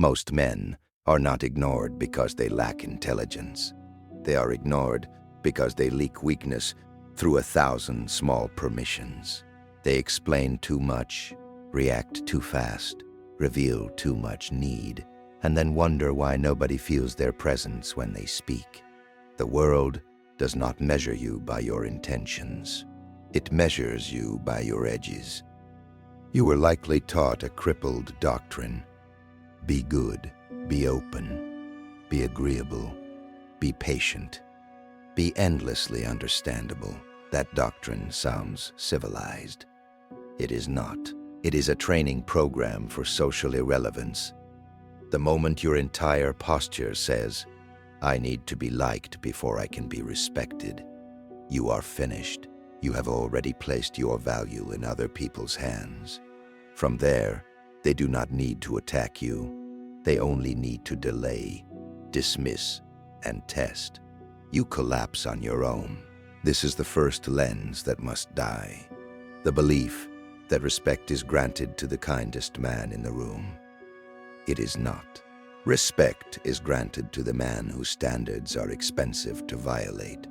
Most men are not ignored because they lack intelligence. They are ignored because they leak weakness through 1,000 small permissions. They explain too much, react too fast, reveal too much need, and then wonder why nobody feels their presence when they speak. The world does not measure you by your intentions. It measures you by your edges. You were likely taught a crippled doctrine. Be good, be open, be agreeable, be patient, be endlessly understandable. That doctrine sounds civilized. It is not. It is a training program for social irrelevance. The moment your entire posture says, "I need to be liked before I can be respected," you are finished. You have already placed your value in other people's hands. From there, they do not need to attack you. They only need to delay, dismiss, and test. You collapse on your own. This is the first lens that must die. The belief that respect is granted to the kindest man in the room. It is not. Respect is granted to the man whose standards are expensive to violate.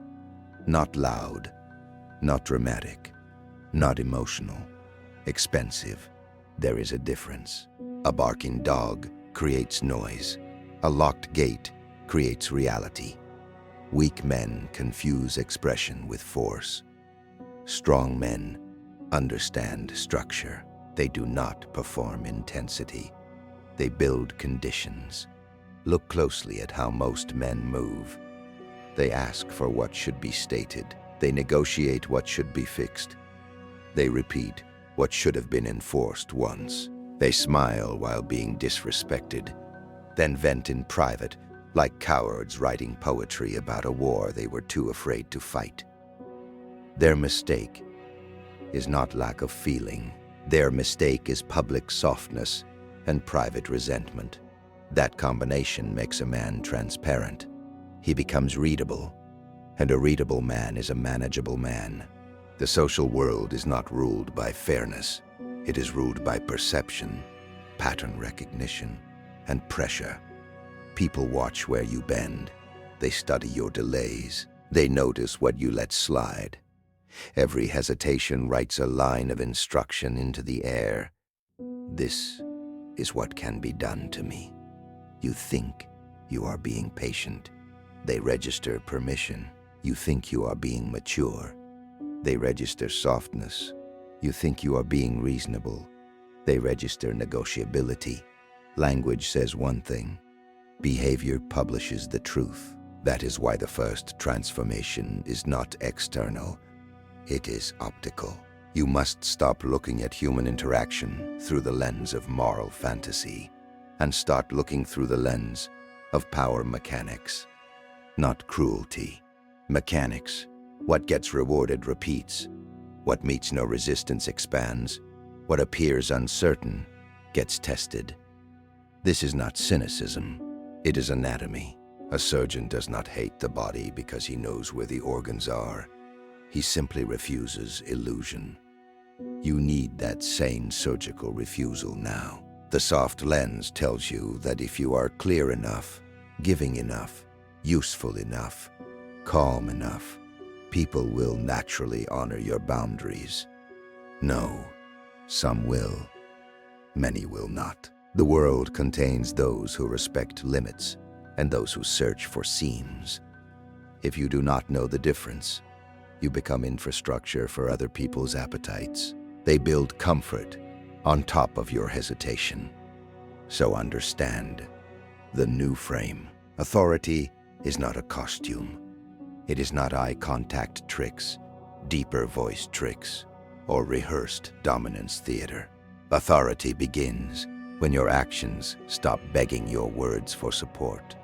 Not loud, not dramatic, not emotional. Expensive. There is a difference. A barking dog creates noise. A locked gate creates reality. Weak men confuse expression with force. Strong men understand structure. They do not perform intensity. They build conditions. Look closely at how most men move. They ask for what should be stated. They negotiate what should be fixed. They repeat what should have been enforced once. They smile while being disrespected, then vent in private like cowards writing poetry about a war they were too afraid to fight. Their mistake is not lack of feeling. Their mistake is public softness and private resentment. That combination makes a man transparent. He becomes readable, and a readable man is a manageable man. The social world is not ruled by fairness. It is ruled by perception, pattern recognition, and pressure. People watch where you bend. They study your delays. They notice what you let slide. Every hesitation writes a line of instruction into the air. This is what can be done to me. You think you are being patient. They register permission. You think you are being mature. They register softness. You think you are being reasonable. They register negotiability. Language says one thing. Behavior publishes the truth. That is why the first transformation is not external. It is optical. You must stop looking at human interaction through the lens of moral fantasy and start looking through the lens of power mechanics, not cruelty. Mechanics. What gets rewarded repeats. What meets no resistance expands. What appears uncertain gets tested. This is not cynicism. It is anatomy. A surgeon does not hate the body because he knows where the organs are. He simply refuses illusion. You need that sane surgical refusal now. The soft lens tells you that if you are clear enough, giving enough, useful enough, calm enough, people will naturally honor your boundaries. No, some will. Many will not. The world contains those who respect limits and those who search for seams. If you do not know the difference, you become infrastructure for other people's appetites. They build comfort on top of your hesitation. So understand the new frame. Authority is not a costume. It is not eye contact tricks, deeper voice tricks, or rehearsed dominance theater. Authority begins when your actions stop begging your words for support.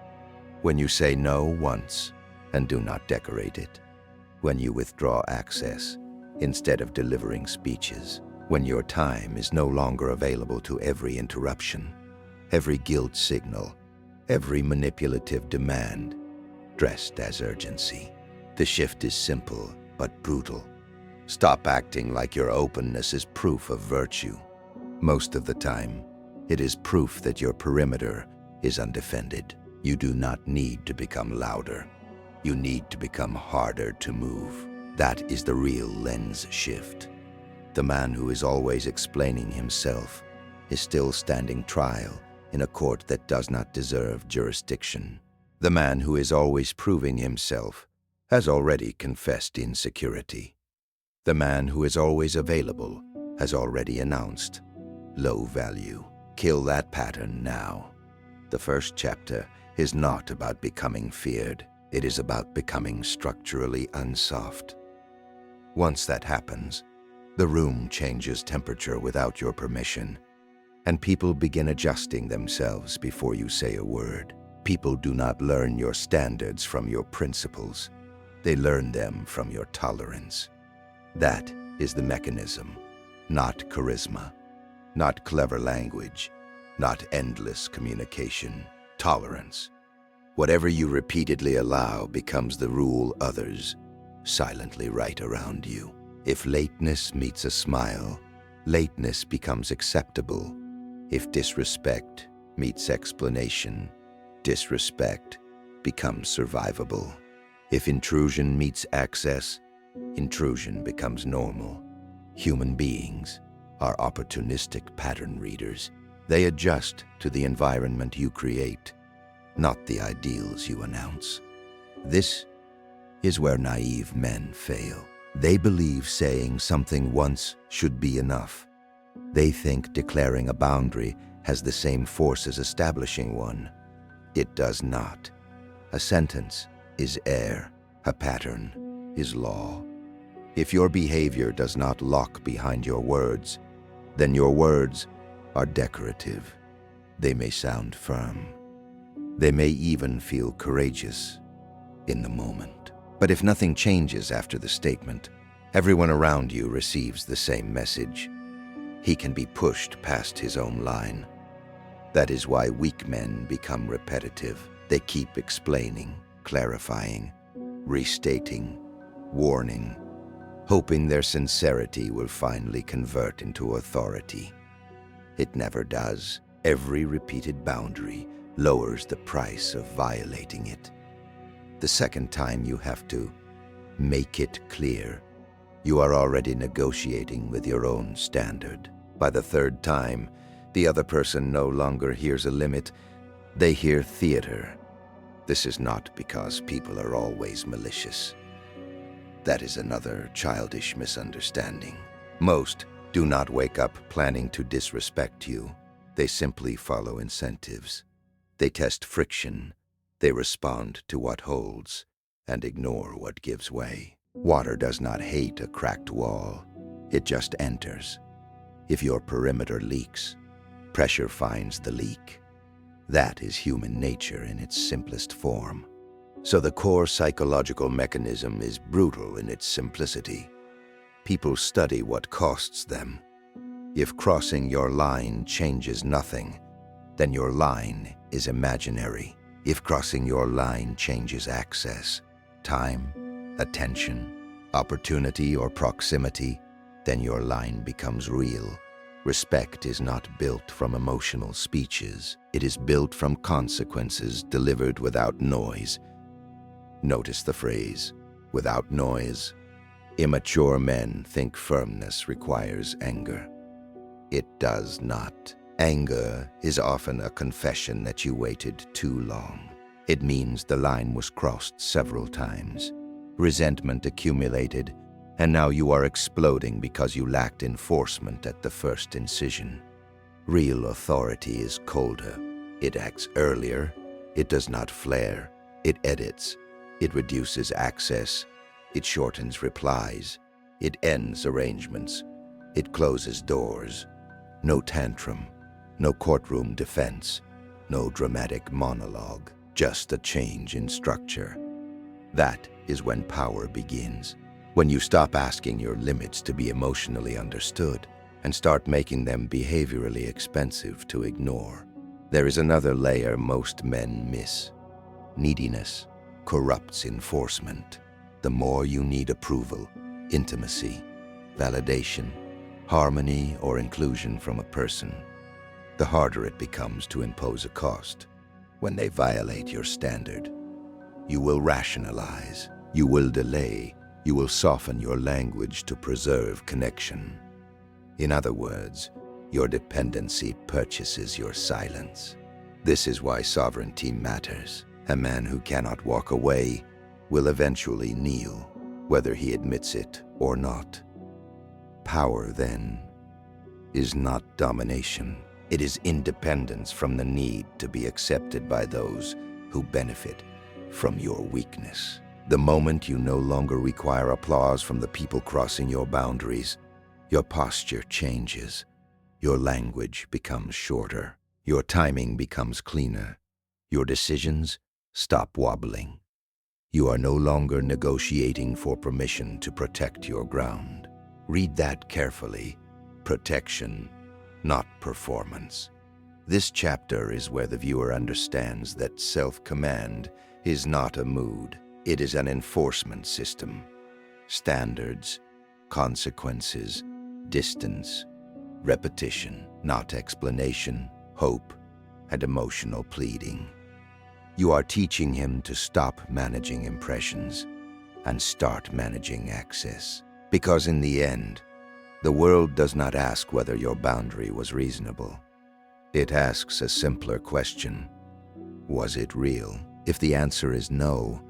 When you say no once and do not decorate it. When you withdraw access instead of delivering speeches. When your time is no longer available to every interruption, every guilt signal, every manipulative demand, dressed as urgency. The shift is simple but brutal. Stop acting like your openness is proof of virtue. Most of the time, it is proof that your perimeter is undefended. You do not need to become louder. You need to become harder to move. That is the real lens shift. The man who is always explaining himself is still standing trial in a court that does not deserve jurisdiction. The man who is always proving himself has already confessed insecurity. The man who is always available has already announced low value. Kill that pattern now. The first chapter is not about becoming feared. It is about becoming structurally unsoft. Once that happens, the room changes temperature without your permission, and people begin adjusting themselves before you say a word. People do not learn your standards from your principles. They learn them from your tolerance. That is the mechanism, not charisma, not clever language, not endless communication. Tolerance. Whatever you repeatedly allow becomes the rule others silently write around you. If lateness meets a smile, lateness becomes acceptable. If disrespect meets explanation, disrespect becomes survivable. If intrusion meets access, intrusion becomes normal. Human beings are opportunistic pattern readers. They adjust to the environment you create, not the ideals you announce. This is where naive men fail. They believe saying something once should be enough. They think declaring a boundary has the same force as establishing one. It does not. A sentence is air. A pattern is law. If your behavior does not lock behind your words, then your words are decorative. They may sound firm. They may even feel courageous in the moment. But if nothing changes after the statement, everyone around you receives the same message. He can be pushed past his own line. That is why weak men become repetitive. They keep explaining, clarifying, restating, warning, hoping their sincerity will finally convert into authority. It never does. Every repeated boundary lowers the price of violating it. The second time you have to make it clear, you are already negotiating with your own standard. By the third time, the other person no longer hears a limit, they hear theater. This is not because people are always malicious. That is another childish misunderstanding. Most do not wake up planning to disrespect you. They simply follow incentives. They test friction. They respond to what holds and ignore what gives way. Water does not hate a cracked wall. It just enters. If your perimeter leaks, pressure finds the leak. That is human nature in its simplest form. So the core psychological mechanism is brutal in its simplicity. People study what costs them. If crossing your line changes nothing, then your line is imaginary. If crossing your line changes access, time, attention, opportunity, or proximity, then your line becomes real. Respect is not built from emotional speeches. It is built from consequences delivered without noise. Notice the phrase, without noise. Immature men think firmness requires anger. It does not. Anger is often a confession that you waited too long. It means the line was crossed several times. Resentment accumulated, and now you are exploding because you lacked enforcement at the first incision. Real authority is colder. It acts earlier. It does not flare. It edits. It reduces access. It shortens replies. It ends arrangements. It closes doors. No tantrum. No courtroom defense. No dramatic monologue. Just a change in structure. That is when power begins. When you stop asking your limits to be emotionally understood and start making them behaviorally expensive to ignore. There is another layer most men miss. Neediness corrupts enforcement. The more you need approval, intimacy, validation, harmony, or inclusion from a person, the harder it becomes to impose a cost. when they violate your standard. You will rationalize, you will delay, you will soften your language to preserve connection. In other words, your dependency purchases your silence. This is why sovereignty matters. A man who cannot walk away will eventually kneel, whether he admits it or not. Power, then, is not domination. It is independence from the need to be accepted by those who benefit from your weakness. The moment you no longer require applause from the people crossing your boundaries, your posture changes. Your language becomes shorter. Your timing becomes cleaner. Your decisions stop wobbling. You are no longer negotiating for permission to protect your ground. Read that carefully. Protection, not performance. This chapter is where the viewer understands that self-command is not a mood. It is an enforcement system. Standards, consequences, distance, repetition, not explanation, hope, and emotional pleading. You are teaching him to stop managing impressions and start managing access. Because in the end, the world does not ask whether your boundary was reasonable. It asks a simpler question: was it real? If the answer is no,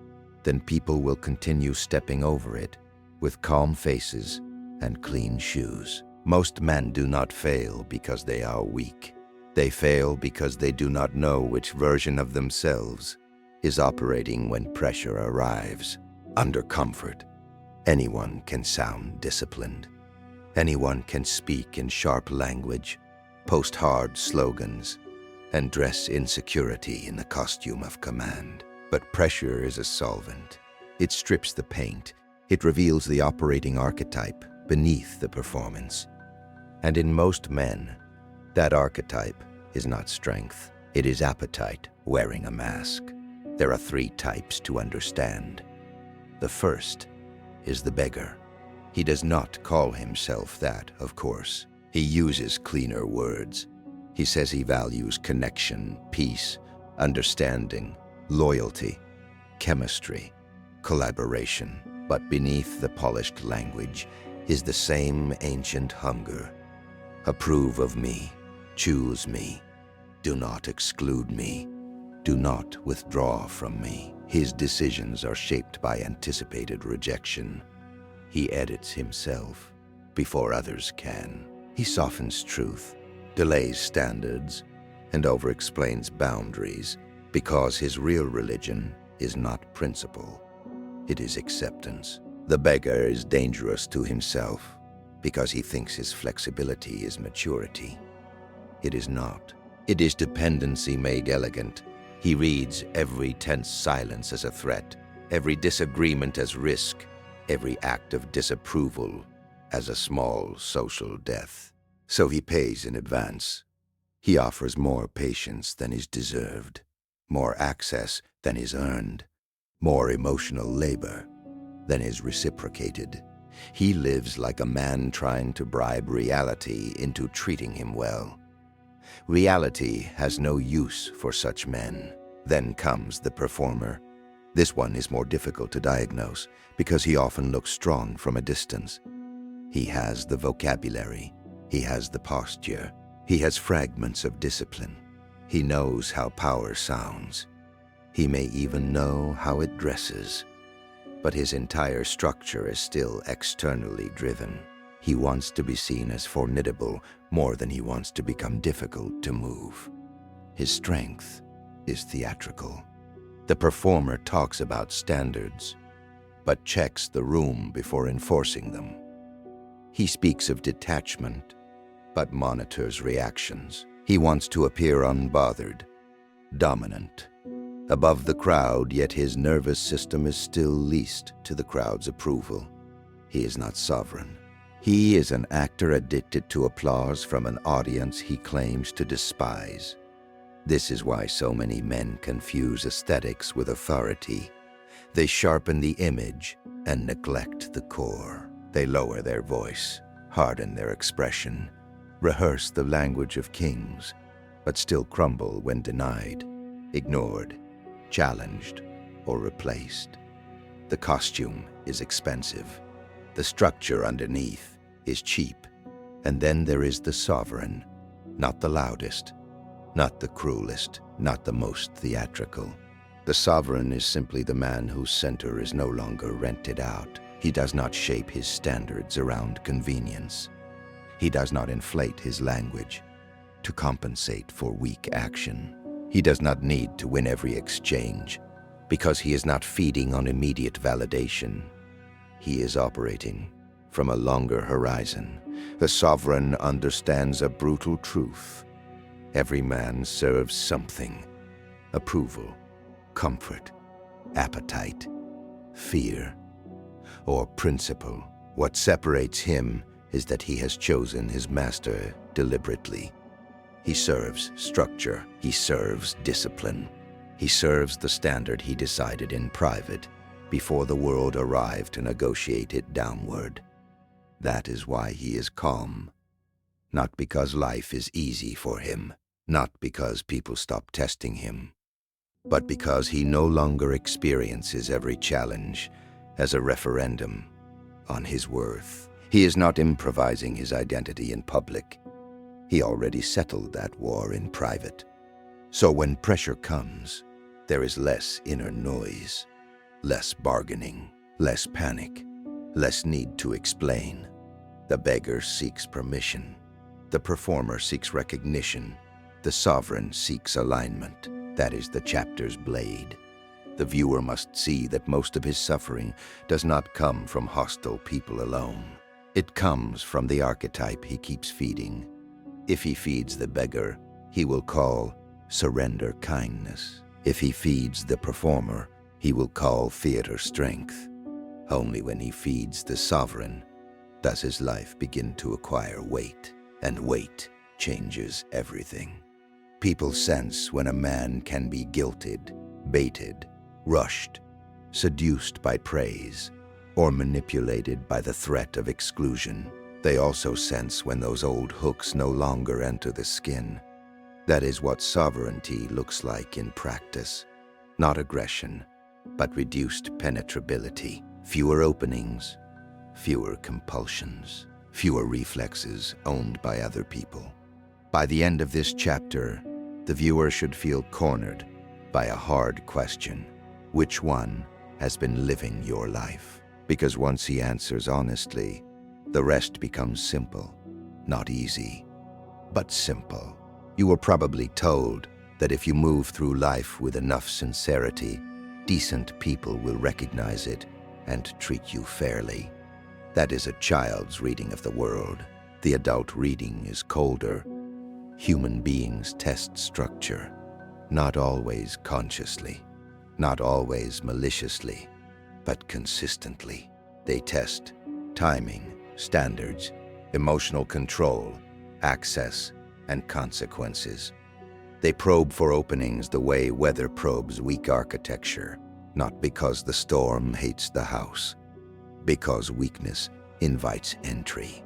then people will continue stepping over it with calm faces and clean shoes. Most men do not fail because they are weak. They fail because they do not know which version of themselves is operating when pressure arrives. Under comfort, anyone can sound disciplined. Anyone can speak in sharp language, post hard slogans, and dress insecurity in the costume of command. But pressure is a solvent. It strips the paint. It reveals the operating archetype beneath the performance. And in most men, that archetype is not strength. It is appetite wearing a mask. There are 3 types to understand. The first is the beggar. He does not call himself that, of course. He uses cleaner words. He says he values connection, peace, understanding, loyalty, chemistry, collaboration. But beneath the polished language is the same ancient hunger. Approve of me, choose me, do not exclude me, do not withdraw from me. His decisions are shaped by anticipated rejection. He edits himself before others can. He softens truth, delays standards, and over-explains boundaries because his real religion is not principle. It is acceptance. The beggar is dangerous to himself because he thinks his flexibility is maturity. It is not. It is dependency made elegant. He reads every tense silence as a threat, every disagreement as risk, every act of disapproval as a small social death. So he pays in advance. He offers more patience than is deserved, more access than is earned, more emotional labor than is reciprocated. He lives like a man trying to bribe reality into treating him well. Reality has no use for such men. Then comes the performer. This one is more difficult to diagnose because he often looks strong from a distance. He has the vocabulary. He has the posture. He has fragments of discipline. He knows how power sounds. He may even know how it dresses. But his entire structure is still externally driven. He wants to be seen as formidable more than he wants to become difficult to move. His strength is theatrical. The performer talks about standards, but checks the room before enforcing them. He speaks of detachment, but monitors reactions. He wants to appear unbothered, dominant, above the crowd, yet his nervous system is still leased to the crowd's approval. He is not sovereign. He is an actor addicted to applause from an audience he claims to despise. This is why so many men confuse aesthetics with authority. They sharpen the image and neglect the core. They lower their voice, harden their expression, rehearse the language of kings, but still crumble when denied. ignored, challenged, or replaced. The costume is expensive. The structure underneath is cheap. And then there is the sovereign, not the loudest, not the cruelest, not the most theatrical. The sovereign is simply the man whose center is no longer rented out. He does not shape his standards around convenience. He does not inflate his language to compensate for weak action. He does not need to win every exchange because he is not feeding on immediate validation. He is operating from a longer horizon. The sovereign understands a brutal truth. Every man serves something: approval, comfort, appetite, fear, or principle. What separates him is that he has chosen his master deliberately. He serves structure. He serves discipline. He serves the standard he decided in private before the world arrived to negotiate it downward. That is why he is calm. Not because life is easy for him, not because people stop testing him, but because he no longer experiences every challenge as a referendum on his worth. He is not improvising his identity in public. He already settled that war in private. So when pressure comes, there is less inner noise, less bargaining, less panic, less need to explain. The beggar seeks permission. The performer seeks recognition. The sovereign seeks alignment. That is the chapter's blade. The viewer must see that most of his suffering does not come from hostile people alone. It comes from the archetype he keeps feeding. If he feeds the beggar, he will call surrender kindness. If he feeds the performer, he will call theater strength. Only when he feeds the sovereign does his life begin to acquire weight, and weight changes everything. People sense when a man can be guilted, baited, rushed, seduced by praise, or manipulated by the threat of exclusion. They also sense when those old hooks no longer enter the skin. That is what sovereignty looks like in practice. Not aggression, but reduced penetrability. Fewer openings, fewer compulsions, fewer reflexes owned by other people. By the end of this chapter, the viewer should feel cornered by a hard question. Which one has been living your life? Because once he answers honestly, the rest becomes simple. Not easy, but simple. You were probably told that if you move through life with enough sincerity, decent people will recognize it and treat you fairly. That is a child's reading of the world. The adult reading is colder. Human beings test structure, not always consciously, not always maliciously, but consistently. They test timing, standards, emotional control, access, and consequences. They probe for openings the way weather probes weak architecture, not because the storm hates the house, because weakness invites entry.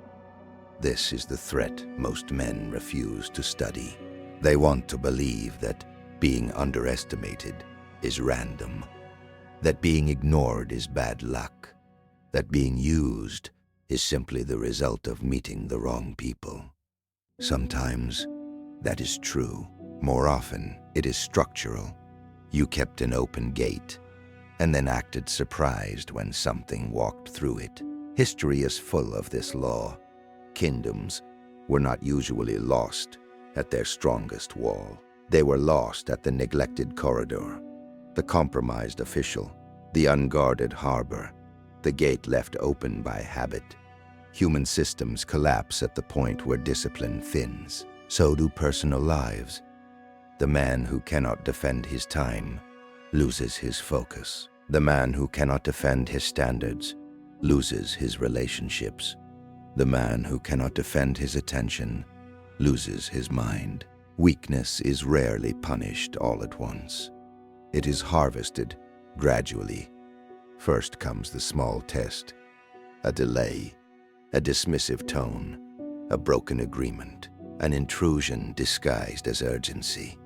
This is the threat most men refuse to study. They want to believe that being underestimated is random, that being ignored is bad luck, that being used is simply the result of meeting the wrong people. Sometimes that is true. More often, it is structural. You kept an open gate and then acted surprised when something walked through it. History is full of this law. Kingdoms were not usually lost at their strongest wall. They were lost at the neglected corridor, the compromised official, the unguarded harbor, the gate left open by habit. Human systems collapse at the point where discipline thins. So do personal lives. The man who cannot defend his time loses his focus. The man who cannot defend his standards loses his relationships. The man who cannot defend his attention loses his mind. Weakness is rarely punished all at once. It is harvested gradually. First comes the small test, a delay, a dismissive tone, a broken agreement, an intrusion disguised as urgency.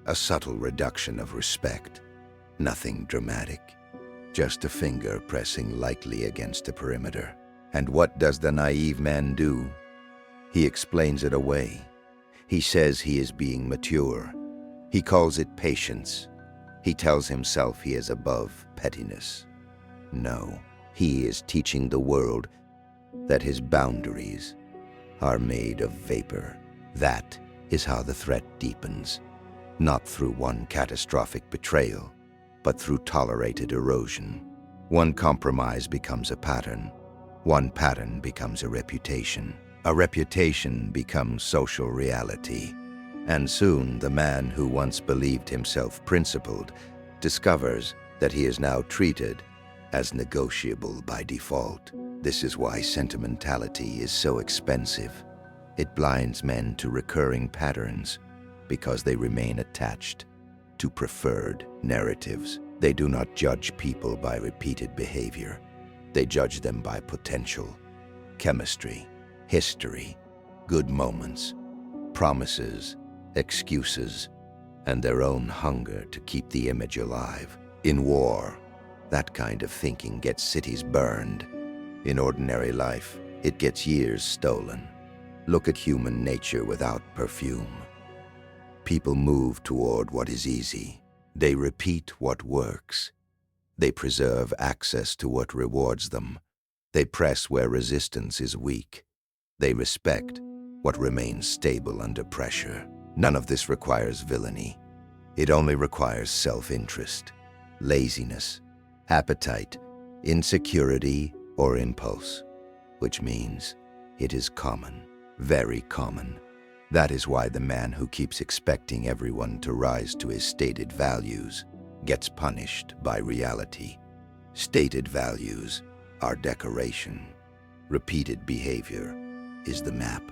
a subtle reduction of respect. Nothing dramatic, just a finger pressing lightly against the perimeter. And what does the naive man do? He explains it away. He says he is being mature. He calls it patience. He tells himself he is above pettiness. No, he is teaching the world that his boundaries are made of vapor. That is how the threat deepens, not through one catastrophic betrayal, but through tolerated erosion. One compromise becomes a pattern. One pattern becomes a reputation. A reputation becomes social reality. And soon the man who once believed himself principled discovers that he is now treated as negotiable by default. This is why sentimentality is so expensive. It blinds men to recurring patterns because they remain attached to preferred narratives. They do not judge people by repeated behavior. They judge them by potential, chemistry, history, good moments, promises, excuses, and their own hunger to keep the image alive. In war, that kind of thinking gets cities burned. In ordinary life, it gets years stolen. Look at human nature without perfume. People move toward what is easy. They repeat what works. They preserve access to what rewards them. They press where resistance is weak. They respect what remains stable under pressure. None of this requires villainy. It only requires self-interest, laziness, appetite, insecurity, or impulse, which means it is common, very common. That is why the man who keeps expecting everyone to rise to his stated values gets punished by reality. Stated values are decoration. Repeated behavior is the map.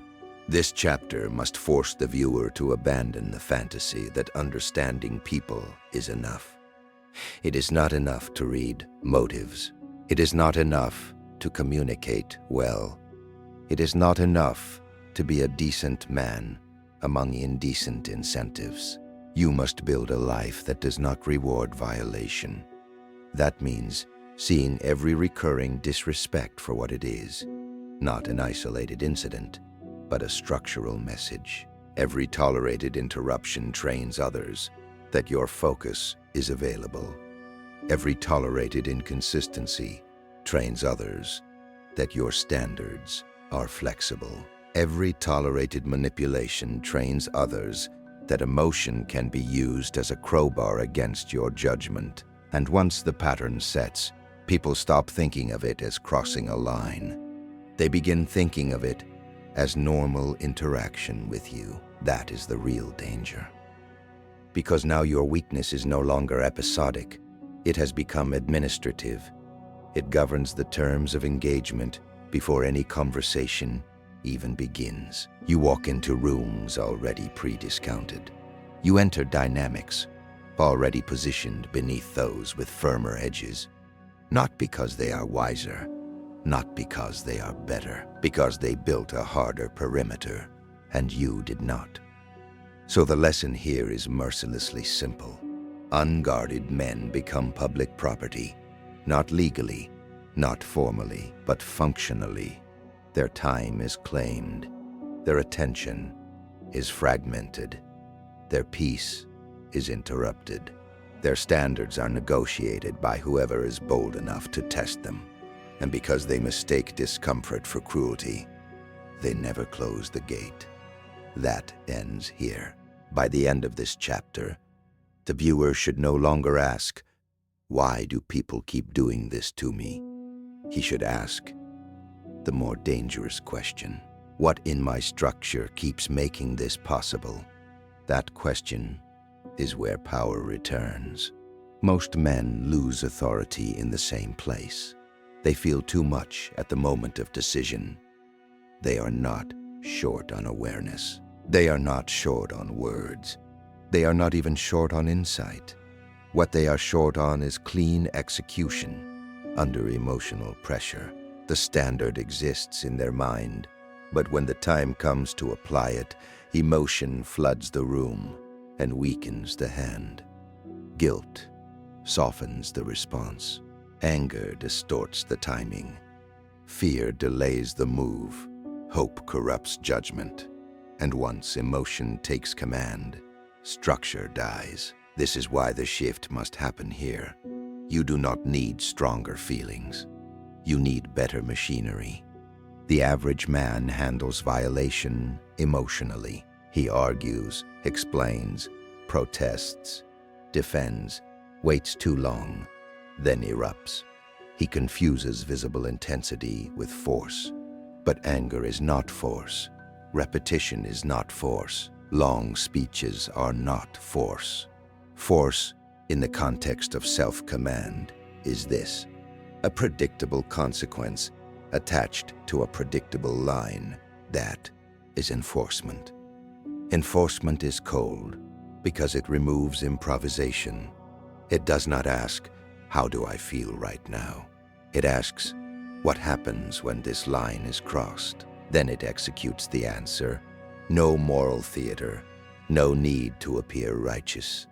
This chapter must force the viewer to abandon the fantasy that understanding people is enough. It is not enough to read motives. It is not enough to communicate well. It is not enough to be a decent man among indecent incentives. You must build a life that does not reward violation. That means seeing every recurring disrespect for what it is, not an isolated incident, but a structural message. Every tolerated interruption trains others that your focus is available. Every tolerated inconsistency trains others that your standards are flexible. Every tolerated manipulation trains others that emotion can be used as a crowbar against your judgment. And once the pattern sets, people stop thinking of it as crossing a line. They begin thinking of it as normal interaction with you. That is the real danger. Because now your weakness is no longer episodic. It has become administrative. It governs the terms of engagement before any conversation even begins. You walk into rooms already pre-discounted. You enter dynamics already positioned beneath those with firmer edges, not because they are wiser, not because they are better, because they built a harder perimeter, and you did not. So the lesson here is mercilessly simple. Unguarded men become public property, not legally, not formally, but functionally. Their time is claimed. Their attention is fragmented. Their peace is interrupted. Their standards are negotiated by whoever is bold enough to test them. And because they mistake discomfort for cruelty, they never close the gate. That ends here. By the end of this chapter, the viewer should no longer ask, "Why do people keep doing this to me?" He should ask the more dangerous question, "What in my structure keeps making this possible?" That question is where power returns. Most men lose authority in the same place. They feel too much at the moment of decision. They are not short on awareness. They are not short on words. They are not even short on insight. What they are short on is clean execution under emotional pressure. The standard exists in their mind, but when the time comes to apply it, emotion floods the room, and weakens the hand. Guilt softens the response. Anger distorts the timing. Fear delays the move. Hope corrupts judgment. And once emotion takes command, structure dies. This is why the shift must happen here. You do not need stronger feelings. You need better machinery. The average man handles violation emotionally. He argues, explains, protests, defends, waits too long, then erupts. He confuses visible intensity with force. But anger is not force. Repetition is not force. Long speeches are not force. Force, in the context of self-command, is this: a predictable consequence attached to a predictable line. That is enforcement. Enforcement is cold because it removes improvisation. It does not ask, "How do I feel right now?" It asks, "What happens when this line is crossed?" Then it executes the answer. No moral theater, no need to appear righteous,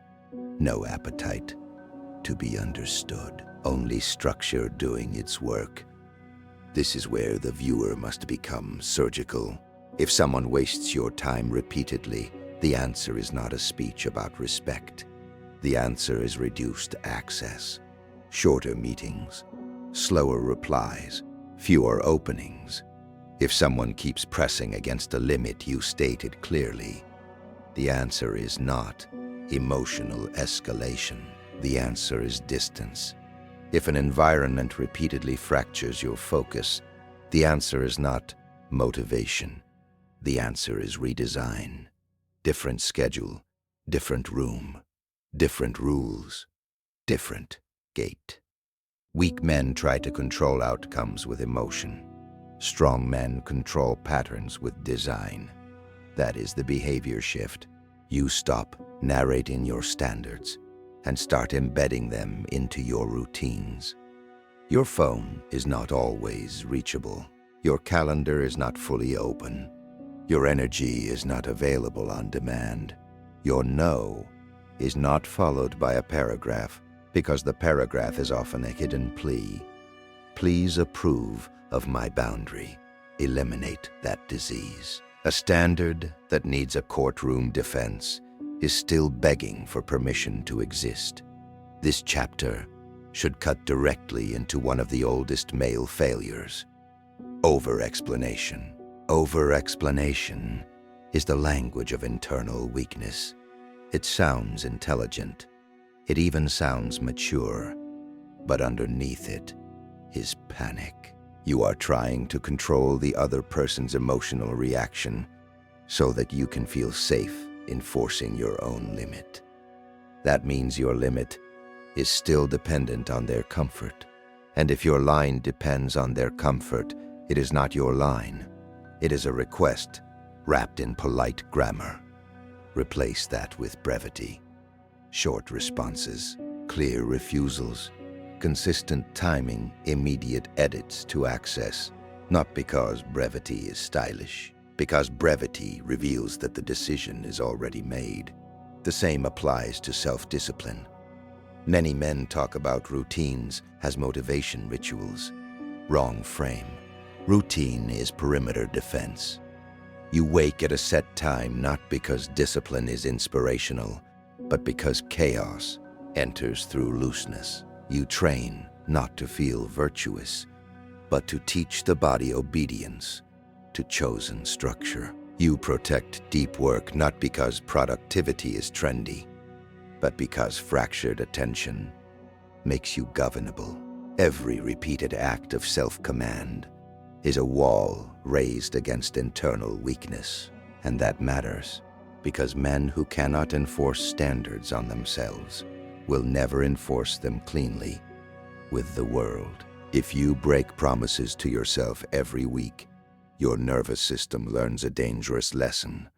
no appetite to be understood, only structure doing its work. This is where the viewer must become surgical. If someone wastes your time repeatedly, the answer is not a speech about respect. The answer is reduced access, shorter meetings, slower replies, fewer openings. If someone keeps pressing against a limit you stated clearly, the answer is not emotional escalation. The answer is distance. If an environment repeatedly fractures your focus, the answer is not motivation. The answer is redesign. Different schedule, different room, different rules, different gate. Weak men try to control outcomes with emotion. Strong men control patterns with design. That is the behavior shift. You stop narrating your standards and start embedding them into your routines. Your phone is not always reachable. Your calendar is not fully open. Your energy is not available on demand. Your no is not followed by a paragraph, because the paragraph is often a hidden plea. Please approve of my boundary. Eliminate that disease. A standard that needs a courtroom defense is still begging for permission to exist. This chapter should cut directly into one of the oldest male failures: over-explanation. Over-explanation is the language of internal weakness. It sounds intelligent. It even sounds mature. But underneath it is panic. You are trying to control the other person's emotional reaction so that you can feel safe enforcing your own limit. That means your limit is still dependent on their comfort. And if your line depends on their comfort, it is not your line. It is a request wrapped in polite grammar. Replace that with brevity. Short responses, clear refusals, consistent timing, immediate edits to access. Not because brevity is stylish, because brevity reveals that the decision is already made. The same applies to self-discipline. Many men talk about routines as motivation rituals. Wrong frame. Routine is perimeter defense. You wake at a set time not because discipline is inspirational, but because chaos enters through looseness. You train not to feel virtuous, but to teach the body obedience to chosen structure. You protect deep work not because productivity is trendy, but because fractured attention makes you governable. Every repeated act of self-command is a wall raised against internal weakness. And that matters, because men who cannot enforce standards on themselves will never enforce them cleanly with the world. If you break promises to yourself every week, your nervous system learns a dangerous lesson: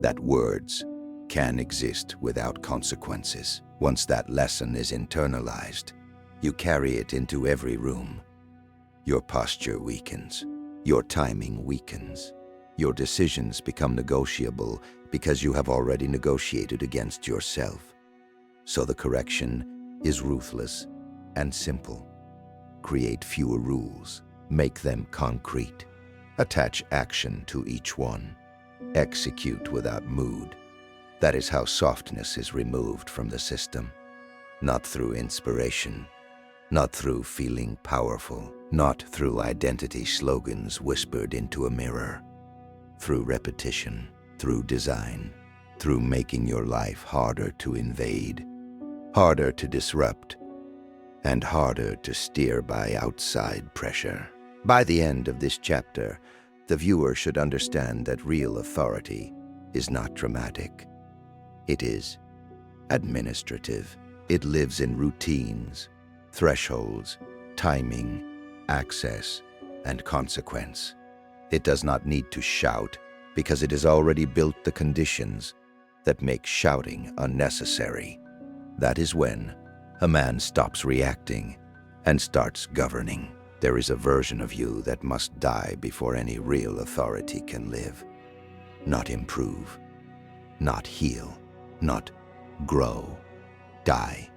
that words can exist without consequences. Once that lesson is internalized, you carry it into every room. Your posture weakens. Your timing weakens. Your decisions become negotiable because you have already negotiated against yourself. So the correction is ruthless and simple. Create fewer rules. Make them concrete. Attach action to each one. Execute without mood. That is how softness is removed from the system. Not through inspiration, not through feeling powerful, not through identity slogans whispered into a mirror. Through repetition, through design, through making your life harder to invade, harder to disrupt, and harder to steer by outside pressure. By the end of this chapter, the viewer should understand that real authority is not dramatic. It is administrative. It lives in routines, thresholds, timing, access, and consequence. It does not need to shout because it has already built the conditions that make shouting unnecessary. That is when a man stops reacting and starts governing. There is a version of you that must die before any real authority can live. Not improve, not heal, not grow. Die.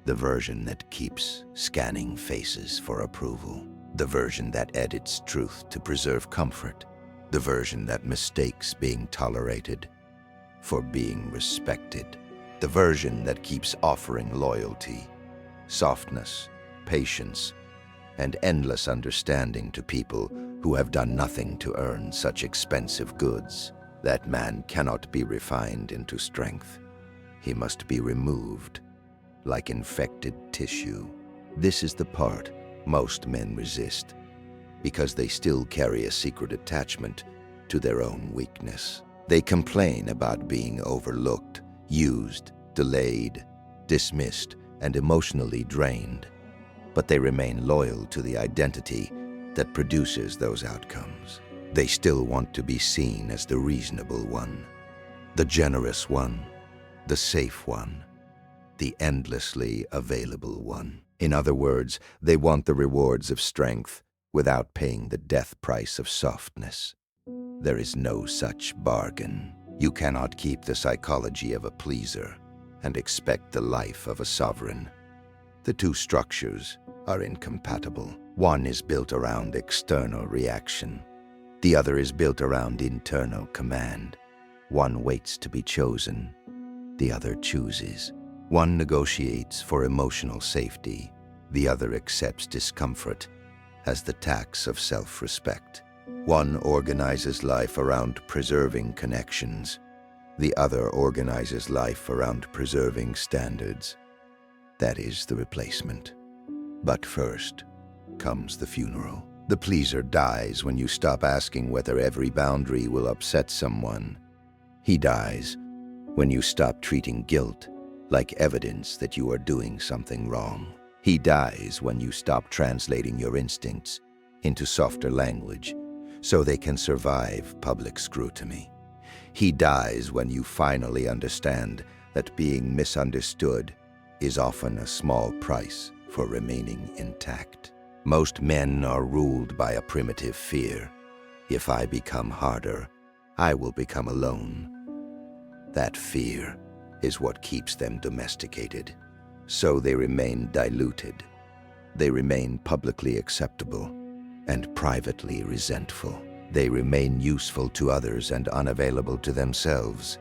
The version that keeps scanning faces for approval. The version that edits truth to preserve comfort. The version that mistakes being tolerated for being respected. The version that keeps offering loyalty, softness, patience, and endless understanding to people who have done nothing to earn such expensive goods. That man cannot be refined into strength. He must be removed like infected tissue. This is the part most men resist because they still carry a secret attachment to their own weakness. They complain about being overlooked, used, delayed, dismissed, and emotionally drained, but they remain loyal to the identity that produces those outcomes. They still want to be seen as the reasonable one, the generous one, the safe one, the endlessly available one. In other words, they want the rewards of strength without paying the death price of softness. There is no such bargain. You cannot keep the psychology of a pleaser and expect the life of a sovereign. The two structures are incompatible. One is built around external reaction. The other is built around internal command. One waits to be chosen. The other chooses. One negotiates for emotional safety. The other accepts discomfort as the tax of self-respect. One organizes life around preserving connections. The other organizes life around preserving standards. That is the replacement. But first comes the funeral. The pleaser dies when you stop asking whether every boundary will upset someone. He dies when you stop treating guilt like evidence that you are doing something wrong. He dies when you stop translating your instincts into softer language so they can survive public scrutiny. He dies when you finally understand that being misunderstood is often a small price for remaining intact. Most men are ruled by a primitive fear. If I become harder, I will become alone. That fear is what keeps them domesticated. So they remain diluted. They remain publicly acceptable and privately resentful. They remain useful to others and unavailable to themselves.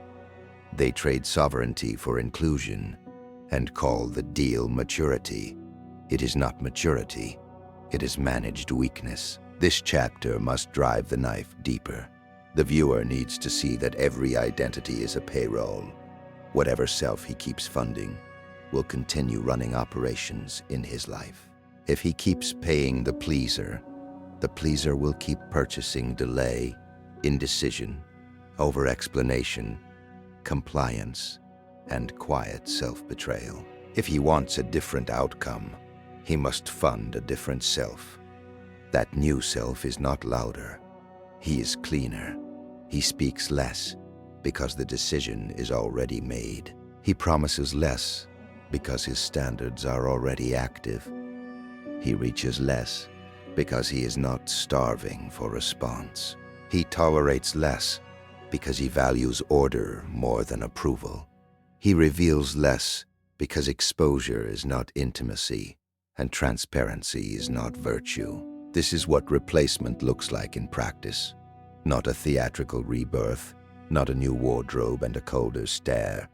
They trade sovereignty for inclusion and call the deal maturity. It is not maturity. It is managed weakness. This chapter must drive the knife deeper. The viewer needs to see that every identity is a payroll. Whatever self he keeps funding will continue running operations in his life. If he keeps paying the pleaser will keep purchasing delay, indecision, over-explanation, compliance, and quiet self-betrayal. If he wants a different outcome, he must fund a different self. That new self is not louder. He is cleaner. He speaks less because the decision is already made. He promises less because his standards are already active. He reaches less because he is not starving for response. He tolerates less because he values order more than approval. He reveals less because exposure is not intimacy and transparency is not virtue. This is what replacement looks like in practice. Not a theatrical rebirth, not a new wardrobe and a colder stare.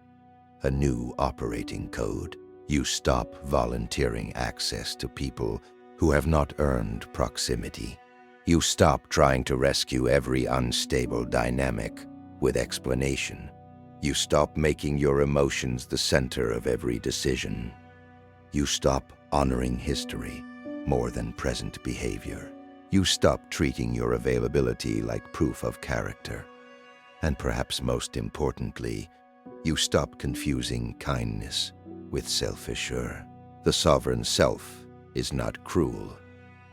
A new operating code. You stop volunteering access to people who have not earned proximity. You stop trying to rescue every unstable dynamic with explanation. You stop making your emotions the center of every decision. You stop honoring history more than present behavior. You stop treating your availability like proof of character. And perhaps most importantly, you stop confusing kindness with self-assure. The sovereign self is not cruel.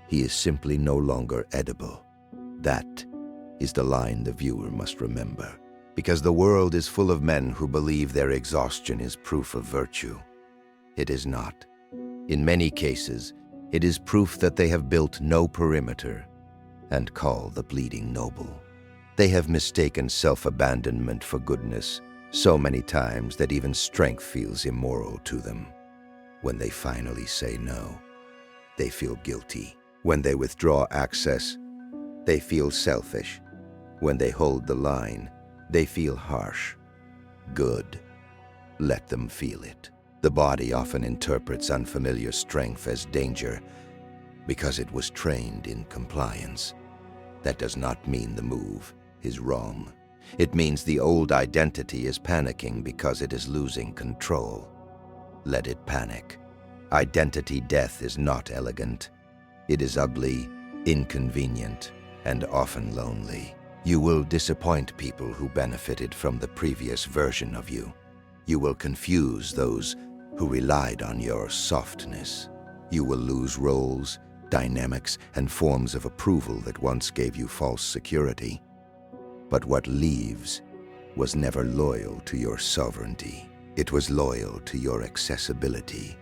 He is simply no longer edible. That is the line the viewer must remember. Because the world is full of men who believe their exhaustion is proof of virtue. It is not. In many cases, it is proof that they have built no perimeter and call the bleeding noble. They have mistaken self-abandonment for goodness so many times that even strength feels immoral to them. When they finally say no, they feel guilty. When they withdraw access, they feel selfish. When they hold the line, they feel harsh. Good. Let them feel it. The body often interprets unfamiliar strength as danger because it was trained in compliance. That does not mean the move is wrong. It means the old identity is panicking because it is losing control. Let it panic. Identity death is not elegant. It is ugly, inconvenient, and often lonely. You will disappoint people who benefited from the previous version of you. You will confuse those who relied on your softness. You will lose roles, dynamics, and forms of approval that once gave you false security. But what leaves was never loyal to your sovereignty. It was loyal to your accessibility.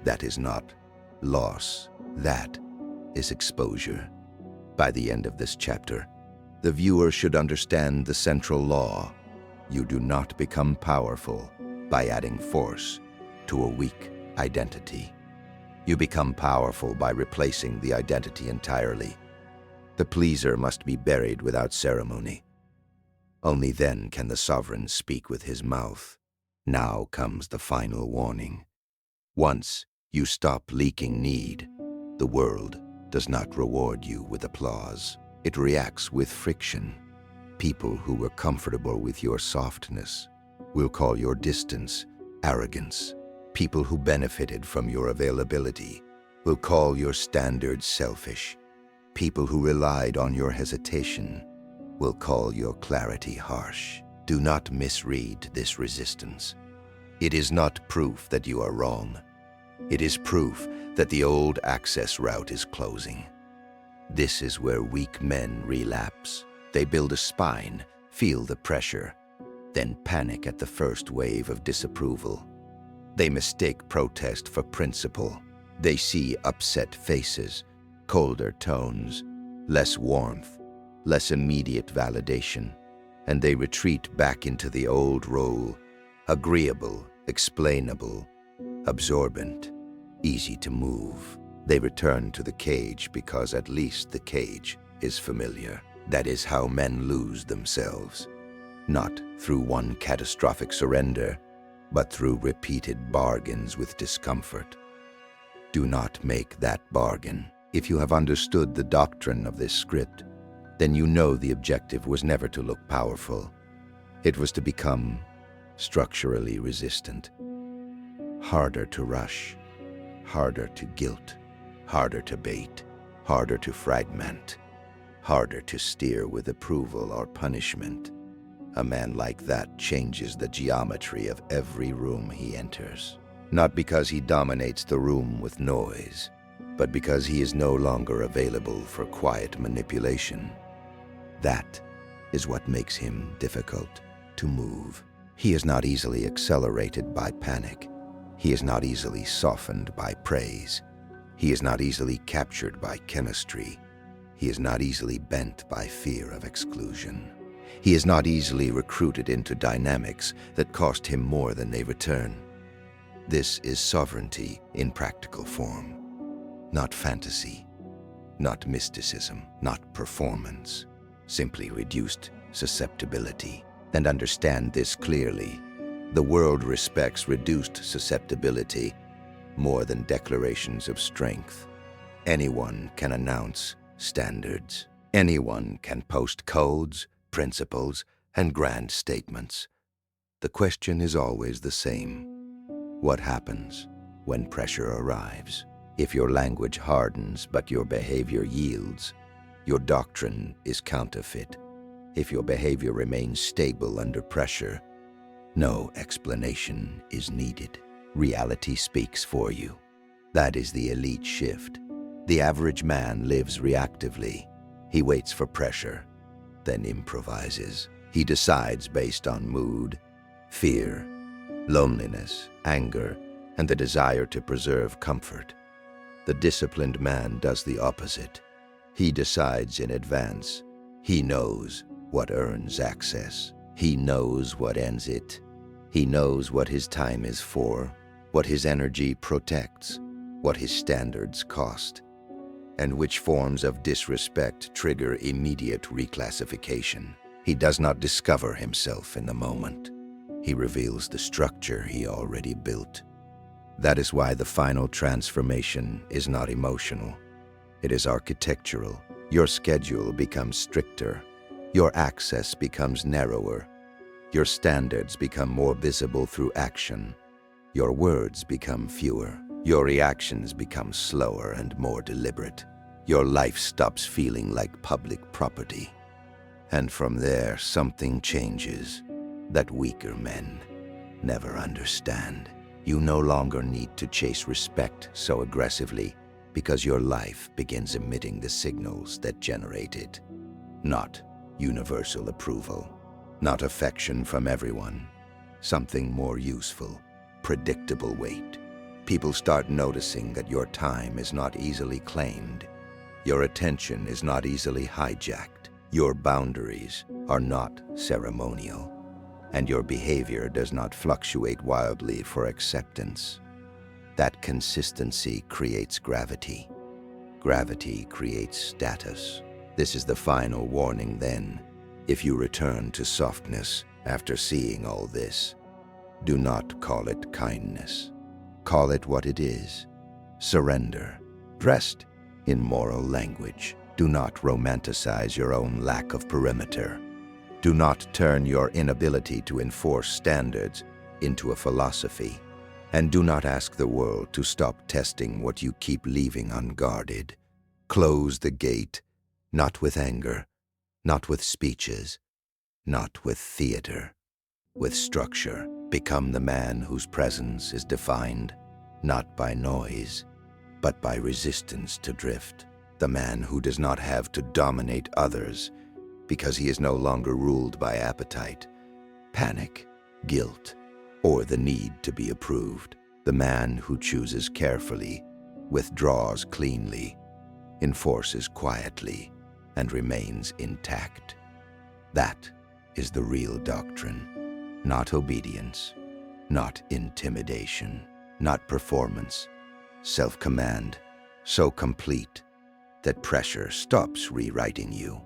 That is not loss. That is exposure. By the end of this chapter, the viewer should understand the central law. You do not become powerful by adding force to a weak identity. You become powerful by replacing the identity entirely. The pleaser must be buried without ceremony. Only then can the sovereign speak with his mouth. Now comes the final warning. Once you stop leaking need, the world does not reward you with applause. It reacts with friction. People who were comfortable with your softness will call your distance arrogance. People who benefited from your availability will call your standards selfish. People who relied on your hesitation will call your clarity harsh. Do not misread this resistance. It is not proof that you are wrong. It is proof that the old access route is closing. This is where weak men relapse. They build a spine, feel the pressure, then panic at the first wave of disapproval. They mistake protest for principle. They see upset faces, colder tones, less warmth, less immediate validation, and they retreat back into the old role, agreeable, explainable, absorbent, easy to move. They return to the cage because at least the cage is familiar. That is how men lose themselves, not through one catastrophic surrender, but through repeated bargains with discomfort. Do not make that bargain. If you have understood the doctrine of this script, then you know the objective was never to look powerful. It was to become structurally resistant. Harder to rush, harder to guilt, harder to bait, harder to fragment, harder to steer with approval or punishment. A man like that changes the geometry of every room he enters. Not because he dominates the room with noise, but because he is no longer available for quiet manipulation. That is what makes him difficult to move. He is not easily accelerated by panic. He is not easily softened by praise. He is not easily captured by chemistry. He is not easily bent by fear of exclusion. He is not easily recruited into dynamics that cost him more than they return. This is sovereignty in practical form, not fantasy, not mysticism, not performance, simply reduced susceptibility. And understand this clearly. The world respects reduced susceptibility more than declarations of strength. Anyone can announce standards. Anyone can post codes, principles, and grand statements. The question is always the same. What happens when pressure arrives? If your language hardens but your behavior yields, your doctrine is counterfeit. If your behavior remains stable under pressure, no explanation is needed. Reality speaks for you. That is the elite shift. The average man lives reactively. He waits for pressure, then improvises. He decides based on mood, fear, loneliness, anger, and the desire to preserve comfort. The disciplined man does the opposite. He decides in advance. He knows what earns access. He knows what ends it. He knows what his time is for, what his energy protects, what his standards cost, and which forms of disrespect trigger immediate reclassification. He does not discover himself in the moment. He reveals the structure he already built. That is why the final transformation is not emotional. It is architectural. Your schedule becomes stricter. Your access becomes narrower. Your standards become more visible through action. Your words become fewer. Your reactions become slower and more deliberate. Your life stops feeling like public property. And from there, something changes that weaker men never understand. You no longer need to chase respect so aggressively because your life begins emitting the signals that generate it. Not universal approval, not affection from everyone, something more useful, predictable weight. People start noticing that your time is not easily claimed. Your attention is not easily hijacked. Your boundaries are not ceremonial. And your behavior does not fluctuate wildly for acceptance. That consistency creates gravity. Gravity creates status. This is the final warning then. If you return to softness after seeing all this, do not call it kindness. Call it what it is: surrender, dressed in moral language. Do not romanticize your own lack of perimeter. Do not turn your inability to enforce standards into a philosophy. And do not ask the world to stop testing what you keep leaving unguarded. Close the gate, not with anger, not with speeches, not with theater, with structure. Become the man whose presence is defined not by noise, but by resistance to drift. The man who does not have to dominate others because he is no longer ruled by appetite, panic, guilt, or the need to be approved. The man who chooses carefully, withdraws cleanly, enforces quietly, and remains intact. That is the real doctrine. Not obedience, not intimidation, not performance, self-command, so complete that pressure stops rewriting you.